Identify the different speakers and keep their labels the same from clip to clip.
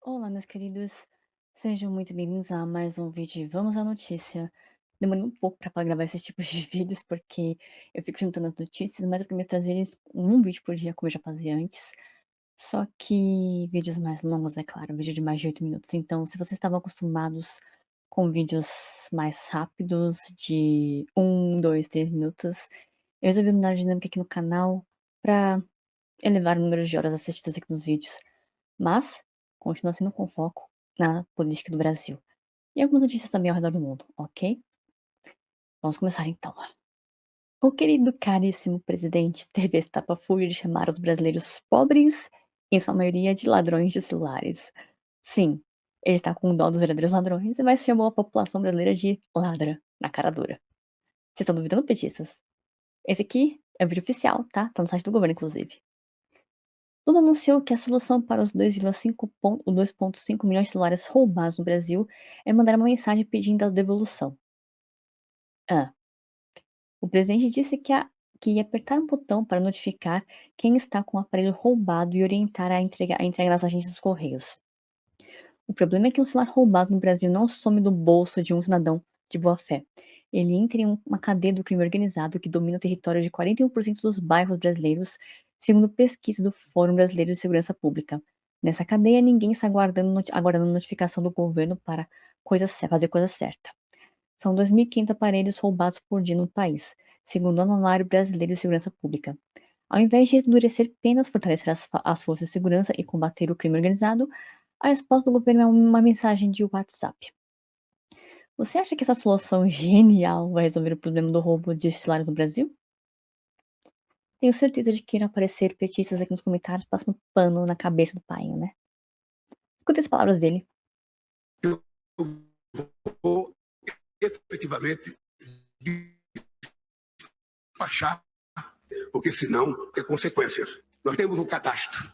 Speaker 1: Olá, meus queridos, sejam muito bem-vindos a mais um vídeo. Vamos à notícia. Demorei um pouco para gravar esses tipos de vídeos, porque eu fico juntando as notícias, mas eu prometo trazer eles um vídeo por dia, como eu já fazia antes. Só que vídeos mais longos, é claro, vídeo de mais de 8 minutos. Então, se vocês estavam acostumados com vídeos mais rápidos, de 1, 2, 3 minutos, eu resolvi mudar a dinâmica aqui no canal para elevar o número de horas assistidas aqui nos vídeos. Mas continua sendo com foco na política do Brasil. E algumas notícias também ao redor do mundo, ok? Vamos começar então. O querido caríssimo presidente teve a estapafúrdia de chamar os brasileiros pobres, em sua maioria de ladrões de celulares. Sim, ele está com dó dos verdadeiros ladrões, mas chamou a população brasileira de ladra, na cara dura. Vocês estão duvidando, petistas? Esse aqui é o vídeo oficial, tá? Tá no site do governo, inclusive. Lula anunciou que a solução para os 2,5 milhões de celulares roubados no Brasil é mandar uma mensagem pedindo a devolução. Ah, o presidente disse que ia apertar um botão para notificar quem está com o aparelho roubado e orientar a entrega nas agências dos Correios. O problema é que um celular roubado no Brasil não some do bolso de um cidadão de boa fé. Ele entra em uma cadeia do crime organizado que domina o território de 41% dos bairros brasileiros, segundo pesquisa do Fórum Brasileiro de Segurança Pública. Nessa cadeia, ninguém está aguardando notificação do governo para fazer coisa certa. São 2.500 aparelhos roubados por dia no país, segundo o Anuário Brasileiro de Segurança Pública. Ao invés de endurecer penas, fortalecer as forças de segurança e combater o crime organizado, a resposta do governo é uma mensagem de WhatsApp. Você acha que essa solução genial vai resolver o problema do roubo de celulares no Brasil? Tenho certeza de que irão aparecer petistas aqui nos comentários passando pano na cabeça do pai, né? Escuta as palavras dele.
Speaker 2: Eu vou efetivamente despachar, porque senão tem consequências. Nós temos um cadastro.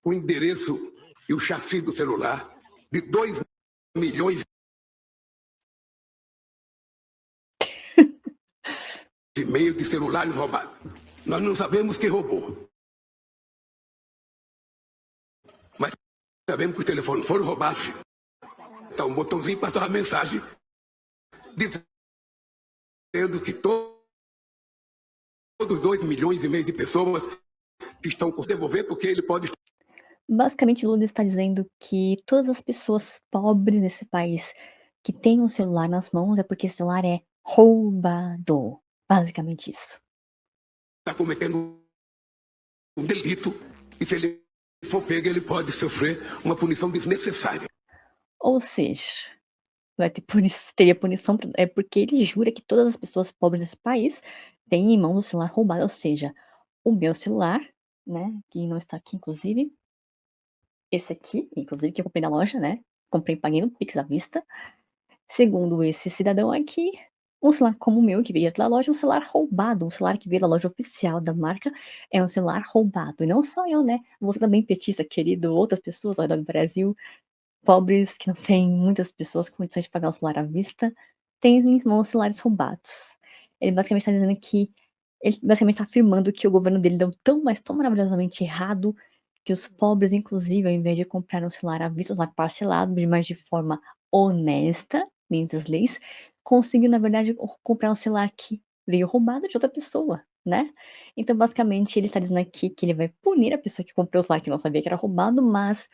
Speaker 2: O endereço e o chassi do celular de 2 milhões e meio de celulares roubados. Nós não sabemos quem roubou, mas sabemos que os telefones foram roubados. Então, um botãozinho passou a mensagem dizendo que todos 2 milhões e meio de pessoas que estão com devolver, porque ele pode.
Speaker 1: Basicamente, Lula está dizendo que todas as pessoas pobres nesse país que têm um celular nas mãos é porque esse celular é roubado. Basicamente isso.
Speaker 2: Está cometendo um delito e se ele for pego, ele pode sofrer uma punição desnecessária.
Speaker 1: Ou seja, teria punição, é porque ele jura que todas as pessoas pobres desse país têm em mãos o celular roubado, ou seja, o meu celular, né, que não está aqui inclusive, esse aqui, inclusive, que eu comprei na loja, né, comprei e paguei no Pix à vista. Segundo esse cidadão aqui, um celular como o meu, que veio da loja, é um celular roubado, um celular que veio da loja oficial da marca, é um celular roubado. E não só eu, né, você também petista querido, outras pessoas ao redor do Brasil, pobres, que não têm muitas pessoas com condições de pagar o celular à vista, têm em mãos celulares roubados. Ele basicamente está dizendo que ele basicamente está afirmando que o governo dele deu tão, mas tão maravilhosamente errado, que os pobres, inclusive, ao invés de comprar um celular à vista, um celular parcelado, mas de forma honesta, dentro das leis, conseguiu, na verdade, comprar um celular que veio roubado de outra pessoa, né? Então, basicamente, ele está dizendo aqui que ele vai punir a pessoa que comprou o celular que não sabia que era roubado, mas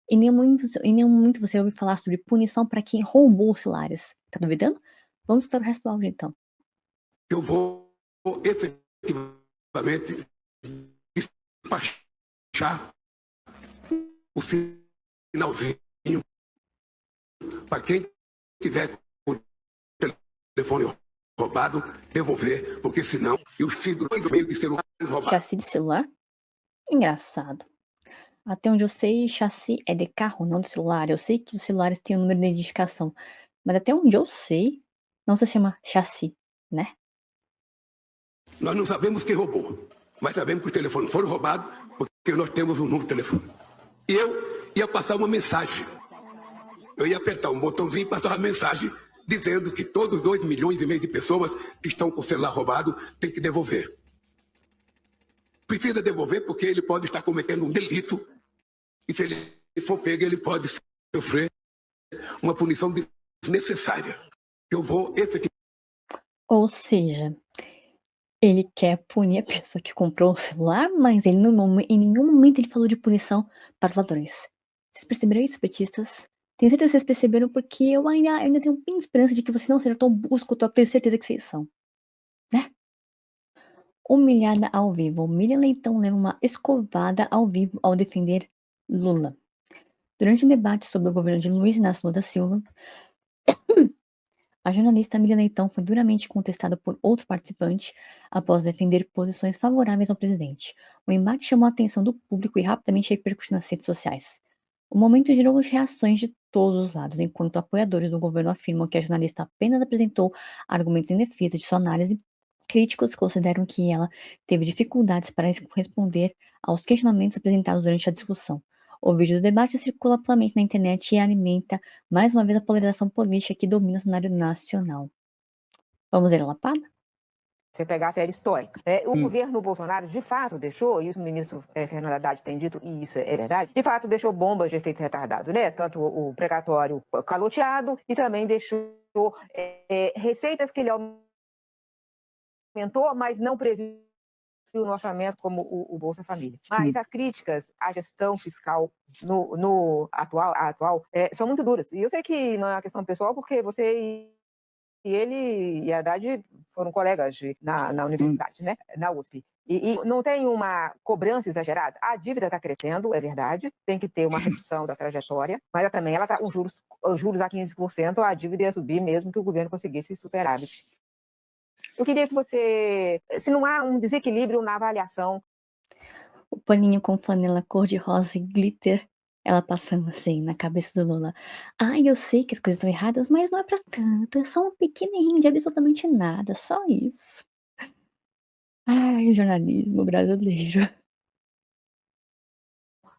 Speaker 1: em nenhum momento você ouve falar sobre punição para quem roubou os celulares. Tá duvidando? Vamos escutar o resto do áudio então.
Speaker 2: Eu vou efetivamente despachar o sinalzinho para quem tiver com o telefone roubado, devolver, porque senão os filhos do meio de celular roubados.
Speaker 1: Chassi de celular? Engraçado. Até onde eu sei, chassi é de carro, não de celular. Eu sei que os celulares têm um número de identificação, mas até onde eu sei, não se chama chassi, né?
Speaker 2: Nós não sabemos quem roubou, mas sabemos que os telefones foram roubados porque nós temos um número de telefone. E eu ia passar uma mensagem. Eu ia apertar um botãozinho e passar uma mensagem dizendo que todos os 2 milhões e meio de pessoas que estão com o celular roubado têm que devolver. precisa devolver porque ele pode estar cometendo um delito e se ele for pego, ele pode sofrer uma punição desnecessária. Eu vou efetivamente...
Speaker 1: Ou seja, ele quer punir a pessoa que comprou o celular, mas ele em nenhum momento ele falou de punição para os ladrões. Vocês perceberam isso, petistas? Tenho certeza que vocês perceberam, porque eu ainda tenho bem esperança de que vocês não sejam tão burros quanto eu tenho certeza que vocês são. Né? Humilhada ao vivo. Miriam Leitão leva uma escovada ao vivo ao defender Lula. Durante um debate sobre o governo de Luiz Inácio Lula da Silva, a jornalista Miriam Leitão foi duramente contestada por outro participante após defender posições favoráveis ao presidente. O embate chamou a atenção do público e rapidamente repercutiu nas redes sociais. O momento gerou reações de todos os lados, enquanto apoiadores do governo afirmam que a jornalista apenas apresentou argumentos em defesa de sua análise. Críticos consideram que ela teve dificuldades para responder aos questionamentos apresentados durante a discussão. O vídeo do debate circula amplamente na internet e alimenta mais uma vez a polarização política que domina o cenário nacional. Vamos ver a lapada?
Speaker 3: Você pegar a série histórica. O governo Bolsonaro, de fato, deixou, isso o ministro Fernando Haddad tem dito, e isso é verdade, de fato deixou bombas de efeito retardado, né? Tanto o precatório caloteado e também deixou receitas que ele aumentou, mas não previu o orçamento como o Bolsa Família. Mas as críticas à gestão fiscal no atual são muito duras. E eu sei que não é uma questão pessoal, porque você e ele e a Haddad foram colegas na universidade, né? Na USP. E não tem uma cobrança exagerada. A dívida está crescendo, é verdade, tem que ter uma redução da trajetória, mas também ela está os juros a 15%, a dívida ia subir mesmo que o governo conseguisse superávit. Eu queria que você... Se não há um desequilíbrio na avaliação...
Speaker 1: O paninho com flanela cor-de-rosa e glitter, ela passando assim na cabeça do Lula. Ai, eu sei que as coisas estão erradas, mas não é pra tanto, é só um pequeno errinho de absolutamente nada, só isso. Ai, o jornalismo brasileiro.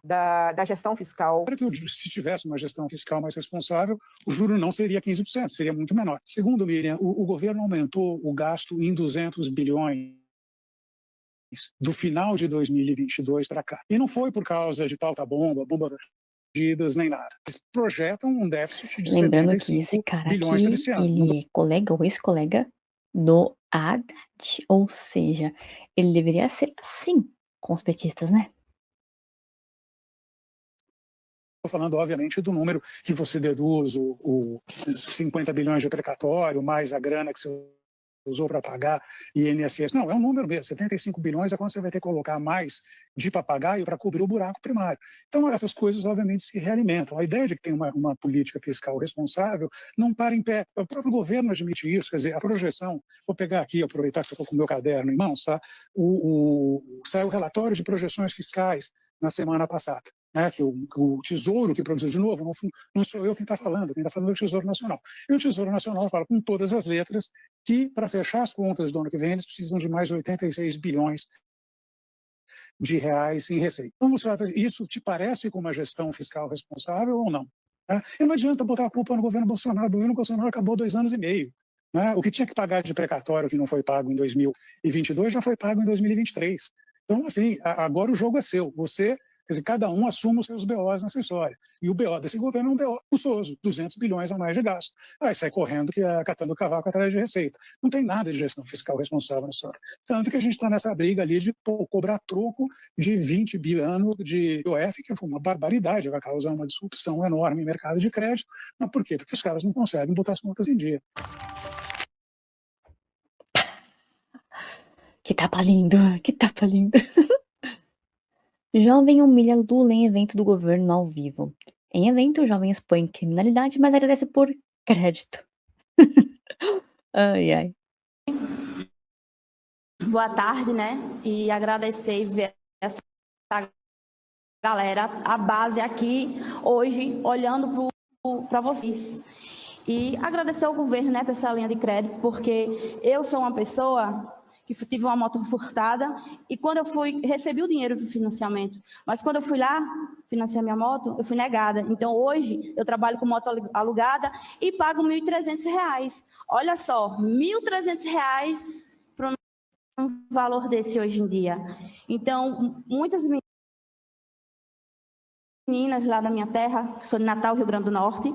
Speaker 3: Da gestão fiscal.
Speaker 4: Para que se tivesse uma gestão fiscal mais responsável, o juro não seria 15%, seria muito menor. Segundo, Miriam, o governo aumentou o gasto em 200 bilhões do final de 2022 para cá. E não foi por causa de pauta-bomba, medidas, nem nada. Eles projetam um déficit de
Speaker 1: Lembrando que
Speaker 4: 75
Speaker 1: esse cara
Speaker 4: bilhões
Speaker 1: aqui,
Speaker 4: para esse ano.
Speaker 1: ele é colega ou ex-colega do Haddad, ou seja, ele deveria ser assim com os petistas, né?
Speaker 4: Estou falando, obviamente, do número que você deduz, os 50 bilhões de precatório, mais a grana que você usou para pagar INSS. Não, é um número mesmo. 75 bilhões é quando você vai ter que colocar mais de papagaio para cobrir o buraco primário. Então, essas coisas, obviamente, se realimentam. A ideia de que tem uma política fiscal responsável não para em pé. O próprio governo admite isso. Quer dizer, a projeção... Vou pegar aqui, aproveitar que eu estou com o meu caderno em mãos, tá? Saiu o relatório de projeções fiscais na semana passada. Né, que o Tesouro que produziu, de novo, não sou eu quem está falando é o Tesouro Nacional. E o Tesouro Nacional fala com todas as letras que, para fechar as contas do ano que vem, eles precisam de mais 86 bilhões de reais em receita. Então, isso te parece com uma gestão fiscal responsável ou não? Né? E não adianta botar a culpa no governo Bolsonaro. O governo Bolsonaro acabou 2 anos e meio. Né? O que tinha que pagar de precatório que não foi pago em 2022 já foi pago em 2023. Então, assim, agora o jogo é seu. Você... Quer dizer, cada um assume os seus BOs nessa história. E o BO desse governo é um BO custoso, 200 bilhões a mais de gasto. Aí sai correndo, catando o cavaco atrás de receita. Não tem nada de gestão fiscal responsável nessa história. Tanto que a gente está nessa briga ali de cobrar troco de 20 bi ano de IOF, que foi uma barbaridade, vai causar uma disrupção enorme no mercado de crédito. Mas por quê? Porque os caras não conseguem botar as contas em dia.
Speaker 1: Que tapa lindo, que tapa lindo. Jovem humilha Lula em evento do governo ao vivo. Em evento, o jovem expõe criminalidade, mas agradece por crédito. Ai, ai.
Speaker 5: Boa tarde, né? E agradecer e ver essa galera, a base aqui, hoje, olhando para vocês. E agradecer ao governo, né, por essa linha de crédito, porque eu sou uma pessoa que tive uma moto furtada e quando eu recebi o dinheiro do financiamento, mas quando eu fui lá financiar minha moto, eu fui negada. Então, hoje, eu trabalho com moto alugada e pago R$ 1.300. Olha só, R$ 1.300 para o um valor desse hoje em dia. Então, muitas meninas lá da minha terra, que sou de Natal, Rio Grande do Norte.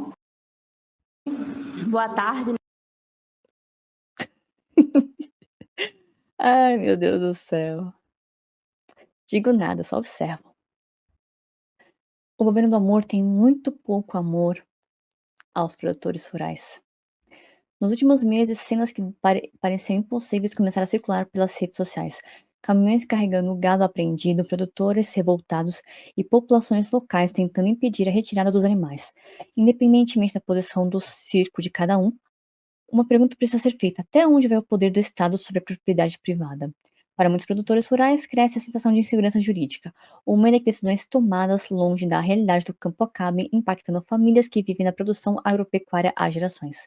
Speaker 5: Boa tarde.
Speaker 1: Ai, meu Deus do céu. Digo nada, só observo. O governo do amor tem muito pouco amor aos produtores rurais. Nos últimos meses, cenas que pareciam impossíveis começaram a circular pelas redes sociais. Caminhões carregando gado apreendido, produtores revoltados e populações locais tentando impedir a retirada dos animais. Independentemente da posição do circo de cada um, uma pergunta precisa ser feita: até onde vai o poder do Estado sobre a propriedade privada? Para muitos produtores rurais, cresce a sensação de insegurança jurídica. O medo é que decisões tomadas longe da realidade do campo acabem impactando famílias que vivem na produção agropecuária há gerações.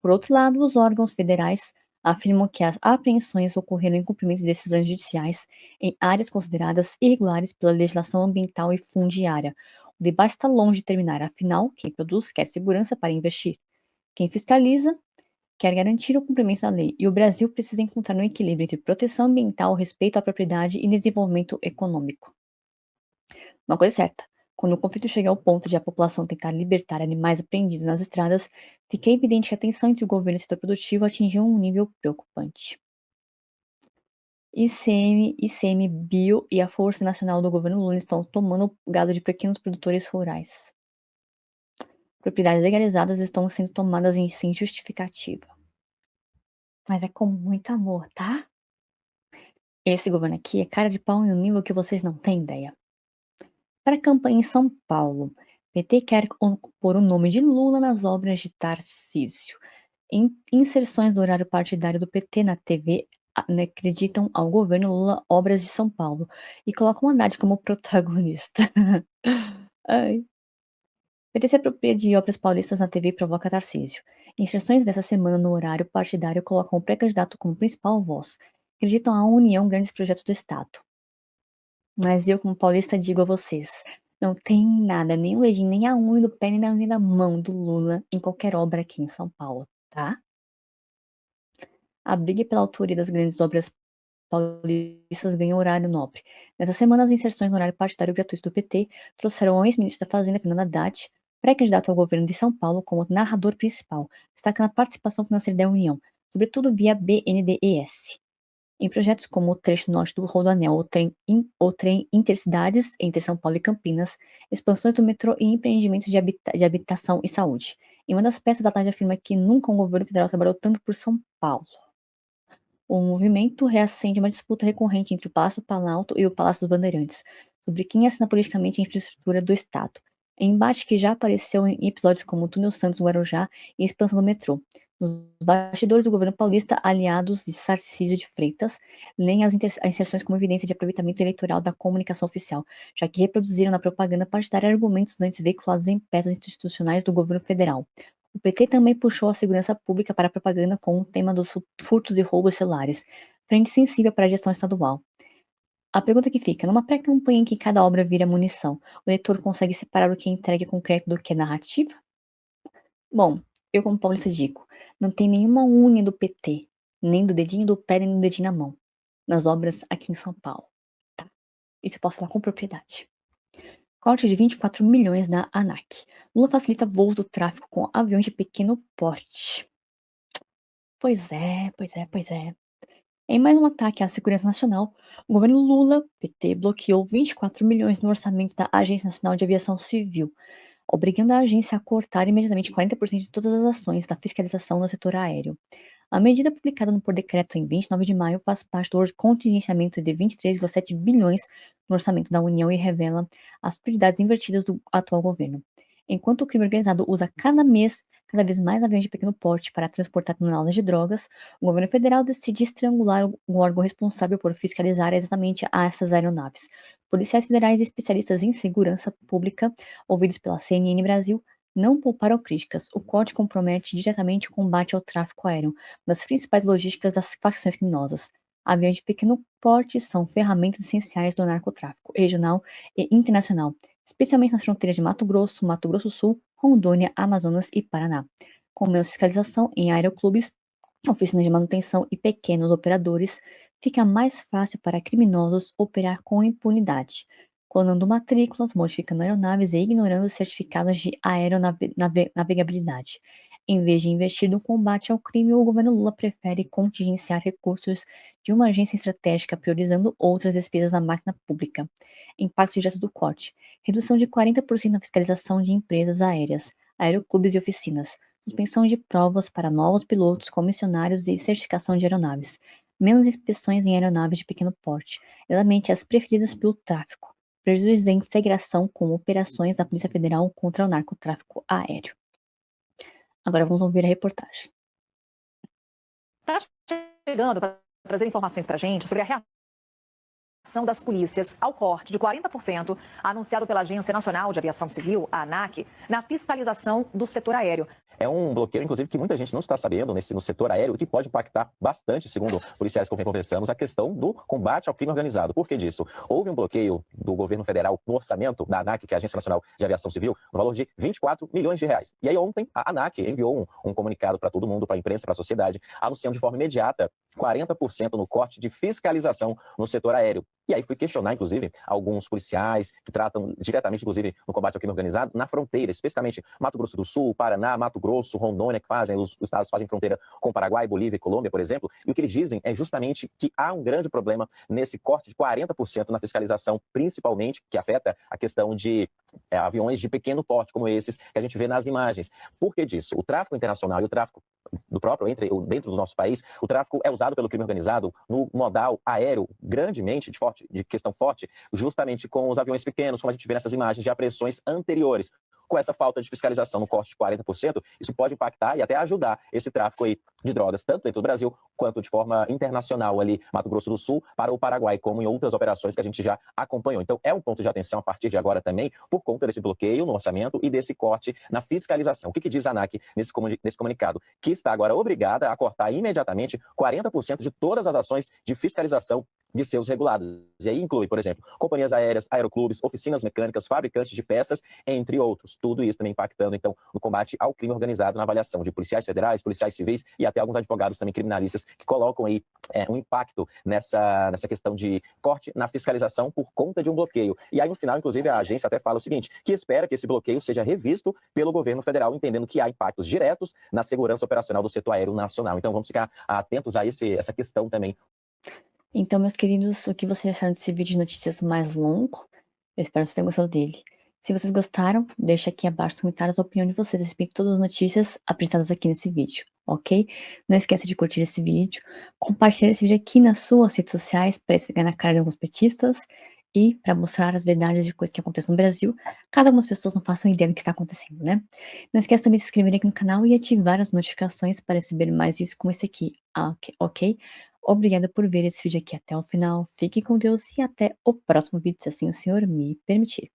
Speaker 1: Por outro lado, os órgãos federais afirmam que as apreensões ocorreram em cumprimento de decisões judiciais em áreas consideradas irregulares pela legislação ambiental e fundiária. O debate está longe de terminar, afinal, quem produz quer segurança para investir. Quem fiscaliza quer garantir o cumprimento da lei, e o Brasil precisa encontrar um equilíbrio entre proteção ambiental, respeito à propriedade e desenvolvimento econômico. Uma coisa é certa: quando o conflito chega ao ponto de a população tentar libertar animais apreendidos nas estradas, fica evidente que a tensão entre o governo e o setor produtivo atingiu um nível preocupante. ICMBio e a Força Nacional do governo Lula estão tomando o gado de pequenos produtores rurais. Propriedades legalizadas estão sendo tomadas sem justificativa. Mas é com muito amor, tá? Esse governo aqui é cara de pau em um nível que vocês não têm ideia. Para a campanha em São Paulo, PT quer pôr o nome de Lula nas obras de Tarcísio. Inserções do horário partidário do PT na TV acreditam ao governo Lula obras de São Paulo e colocam Haddad como protagonista. Ai. PT se apropria de obras paulistas na TV e provoca Tarcísio. Inserções dessa semana no horário partidário colocam o pré-candidato como principal voz. Acreditam à união grandes projetos do Estado. Mas eu, como paulista, digo a vocês: não tem nada, nem o dedinho, nem a unha do pé, nem a unha da mão do Lula em qualquer obra aqui em São Paulo, tá? A briga pela autoria das grandes obras paulistas ganhou horário nobre. Nessa semana, as inserções no horário partidário gratuito do PT trouxeram o ex-ministro da Fazenda, Fernando Haddad, pré-candidato ao governo de São Paulo, como narrador principal, destacando a participação financeira da União, sobretudo via BNDES, em projetos como o trecho norte do Rodoanel, o trem intercidades entre São Paulo e Campinas, expansões do metrô e empreendimentos de habitação e saúde. Em uma das peças, Haddad afirma que nunca um governo federal trabalhou tanto por São Paulo. O movimento reacende uma disputa recorrente entre o Palácio do Planalto e o Palácio dos Bandeirantes, sobre quem assina politicamente a infraestrutura do Estado. Embate que já apareceu em episódios como o Túnel Santos Guarujá e a expansão do metrô. Nos bastidores do governo paulista, aliados de Tarcísio de Freitas leem as inserções como evidência de aproveitamento eleitoral da comunicação oficial, já que reproduziram na propaganda partidária argumentos antes veiculados em peças institucionais do governo federal. O PT também puxou a segurança pública para a propaganda com o tema dos furtos e roubos celulares, frente sensível para a gestão estadual. A pergunta que fica: numa pré-campanha em que cada obra vira munição, o leitor consegue separar o que é entregue concreto do que é narrativa? Bom, eu como paulista digo, não tem nenhuma unha do PT, nem do dedinho do pé, nem do dedinho na mão, nas obras aqui em São Paulo, tá? Isso eu posso falar com propriedade. Corte de 24 milhões na ANAC. Lula facilita voos do tráfico com aviões de pequeno porte. Pois é. Em mais um ataque à segurança nacional, o governo Lula, PT, bloqueou 24 milhões no orçamento da Agência Nacional de Aviação Civil, obrigando a agência a cortar imediatamente 40% de todas as ações da fiscalização no setor aéreo. A medida publicada por decreto em 29 de maio faz parte do contingenciamento de 23,7 bilhões no orçamento da União e revela as prioridades invertidas do atual governo. Enquanto o crime organizado usa cada vez mais aviões de pequeno porte para transportar toneladas de drogas, o governo federal decide estrangular o órgão responsável por fiscalizar exatamente essas aeronaves. Policiais federais e especialistas em segurança pública, ouvidos pela CNN Brasil, não pouparam críticas. O corte compromete diretamente o combate ao tráfico aéreo, uma das principais logísticas das facções criminosas. Aviões de pequeno porte são ferramentas essenciais do narcotráfico regional e internacional, especialmente nas fronteiras de Mato Grosso do Sul, Rondônia, Amazonas e Paraná. Com menos fiscalização em aeroclubes, oficinas de manutenção e pequenos operadores, fica mais fácil para criminosos operar com impunidade, clonando matrículas, modificando aeronaves e ignorando certificados de aeronavegabilidade. Em vez de investir no combate ao crime, o governo Lula prefere contingenciar recursos de uma agência estratégica, priorizando outras despesas na máquina pública. Impacto direto do corte: redução de 40% na fiscalização de empresas aéreas, aeroclubes e oficinas, suspensão de provas para novos pilotos, comissionários e certificação de aeronaves, menos inspeções em aeronaves de pequeno porte, exatamente as preferidas pelo tráfico, prejuízos da integração com operações da Polícia Federal contra o narcotráfico aéreo. Agora vamos ouvir a reportagem.
Speaker 6: Está chegando para trazer informações para a gente sobre a reação das polícias ao corte de 40% anunciado pela Agência Nacional de Aviação Civil, a ANAC, na fiscalização do setor aéreo.
Speaker 7: É um bloqueio, inclusive, que muita gente não está sabendo no setor aéreo e que pode impactar bastante, segundo policiais com quem conversamos, a questão do combate ao crime organizado. Por que disso? Houve um bloqueio do governo federal no orçamento da ANAC, que é a Agência Nacional de Aviação Civil, no valor de 24 milhões de reais. E aí ontem a ANAC enviou um comunicado para todo mundo, para a imprensa, para a sociedade, anunciando de forma imediata 40% no corte de fiscalização no setor aéreo. E aí fui questionar, inclusive, alguns policiais que tratam diretamente, inclusive, no combate ao crime organizado, na fronteira, especificamente Mato Grosso do Sul, Paraná, Mato Grosso, Rondônia, que fazem, os estados fazem fronteira com Paraguai, Bolívia e Colômbia, por exemplo, e o que eles dizem é justamente que há um grande problema nesse corte de 40% na fiscalização, principalmente, que afeta a questão de aviões de pequeno porte, como esses que a gente vê nas imagens. Por que disso? O tráfico internacional e o tráfico do próprio dentro do nosso país, o tráfico é usado pelo crime organizado no modal aéreo grandemente, de questão forte, justamente com os aviões pequenos, como a gente vê nessas imagens de apreensões anteriores. Com essa falta de fiscalização no corte de 40%, isso pode impactar e até ajudar esse tráfico aí de drogas, tanto dentro do Brasil, quanto de forma internacional ali, Mato Grosso do Sul, para o Paraguai, como em outras operações que a gente já acompanhou. Então, é um ponto de atenção a partir de agora também, por conta desse bloqueio no orçamento e desse corte na fiscalização. O que diz a ANAC nesse comunicado? Que está agora obrigada a cortar imediatamente 40% de todas as ações de fiscalização de seus regulados. E aí inclui, por exemplo, companhias aéreas, aeroclubes, oficinas mecânicas, fabricantes de peças, entre outros. Tudo isso também impactando, então, no combate ao crime organizado, na avaliação de policiais federais, policiais civis e até alguns advogados também criminalistas que colocam aí um impacto nessa questão de corte na fiscalização por conta de um bloqueio. E aí, no final, inclusive, a agência até fala o seguinte, que espera que esse bloqueio seja revisto pelo governo federal, entendendo que há impactos diretos na segurança operacional do setor aéreo nacional. Então, vamos ficar atentos a essa questão também.
Speaker 1: Então, meus queridos, o que vocês acharam desse vídeo de notícias mais longo? Eu espero que vocês tenham gostado dele. Se vocês gostaram, deixa aqui abaixo nos comentários a opinião de vocês a respeito de todas as notícias apresentadas aqui nesse vídeo, ok? Não esqueça de curtir esse vídeo, compartilhar esse vídeo aqui nas suas redes sociais para esfregar na cara de alguns petistas e para mostrar as verdades de coisas que acontecem no Brasil, caso algumas pessoas não façam ideia do que está acontecendo, né? Não esqueça também de se inscrever aqui no canal e ativar as notificações para receber mais vídeos como esse aqui, ok? Obrigada por ver esse vídeo aqui até o final. Fique com Deus e até o próximo vídeo, se assim o Senhor me permitir.